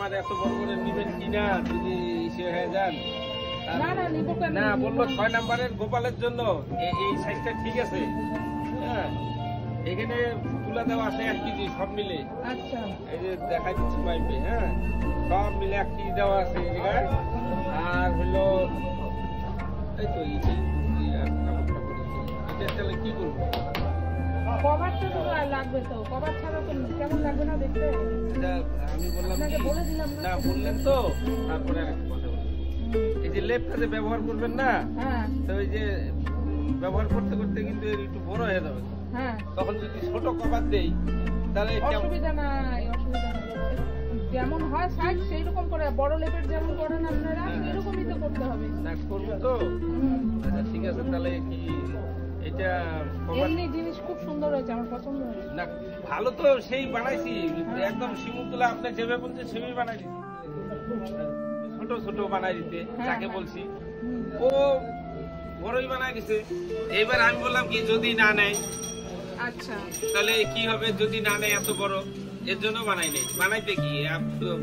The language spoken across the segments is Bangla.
আমার এত বড় করে নিবেন কিনা যদি সে হয়ে যান। না বললো 6 নাম্বারের গোপালের জন্য এই সাইজটা ঠিক আছে। হ্যাঁ এখানে তুলা দেওয়া আছে 1 কেজি সব মিলে। আচ্ছা এই যে দেখাই দিচ্ছি পাইপে। হ্যাঁ সব মিলে 1 কেজি দেওয়া আছে এই জায়গায়। আর হলো এই তো এটা তাহলে কি করবো? কভারটা তো লাগবে, তো কভার ছাড়া তো কেমন লাগবে না দেখতে। আমি বললাম না বললেন তো, তারপরে আরেকটা কথা বলি। এই যে লেপটাতে ব্যবহার করবেন না, তো ওই যে ব্যবহার করতে করতে কিন্তু একটু বড় হয়ে যাবে। তখন যদি ছোট কভার দেই তাহলে অসুবিধা নাই, অসুবিধা নাই। যেমন হয় সাইজ সেই রকম করে, বড় লেপের যেমন করেন আপনারা এরকমই তো করতে হবে। না করব তো। আচ্ছা ঠিক আছে, তাহলে কি এটা এমনি জিনিস খুব সুন্দর হয়েছে, আমার পছন্দ হয়েছে। না ভালো তো সেই বানাইছি একদম শিমুলতলা আপনি যেভাবে বলছেন সেভাবে বানাই দিছি। ছোট ছোট বানাই দিতে যাকে বলছি ও বড়ই বানাই দিছে। এইবার আমি বললাম কি যদি না নেয় আচ্ছা তাহলে কি হবে, যদি না নেয় এত বড়, এর জন্য বানাই নেই। বানাইতে কি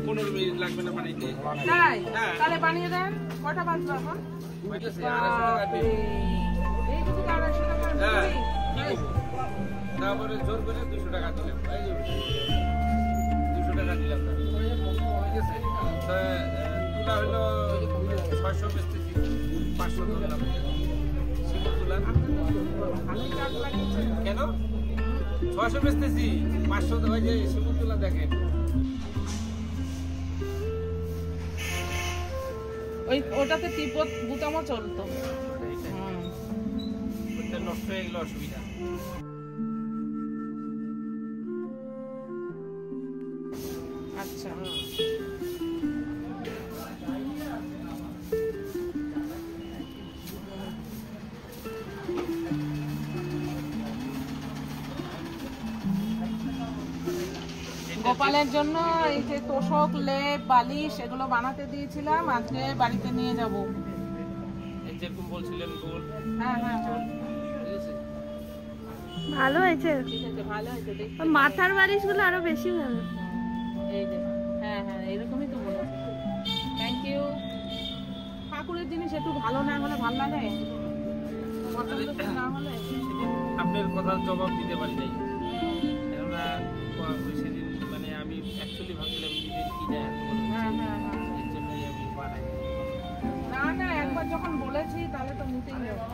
15 মিনিট লাগবে না বানাইতে। তাই তাহলে বানিয়ে দেন। কটা বাজলো এখন? তারপরে জোর করে 200 টাকা দিলাম। 200 টাকা দিলাম। ঠিক আছে, তুলা হলো 600 বেচতেছি, 500 ধরলাম। তুলা কেন 600 বেচতেছি, 500 ওই যে শিমুল তুলা দেখেন। ওটাতে তিব্বত বুতামও চলতো। নষ্ট হয়ে গেলে অসুবিধা। আচ্ছা গোপালের জন্য এই যে তোষক, লেপ, বালিশ এগুলো বানাতে দিয়েছিলাম, আজকে বাড়িতে নিয়ে যাব। যেরকম বলছিলেন গোল। হ্যাঁ হ্যাঁ ভালো হয়েছে, ঠিক আছে, ভালো হয়েছে। মাথার বালিশ গুলো আরো বেশি ভালো। এই যে হ্যাঁ হ্যাঁ এরকমই তো বলেছে। Thank you. ঠাকুরের জিনিস একটু ভালো না হলে ভালো লাগে না হলে। আপনার কথার জবাব দিতে পারি নাই, কেননা সেদিন মানে আমি অ্যাকচুয়ালি ভাবছিলাম নিজের কি যায় এর জন্যই আমি বানাই। না না একবার যখন বলেছি তাহলে তো নিতেই হবে।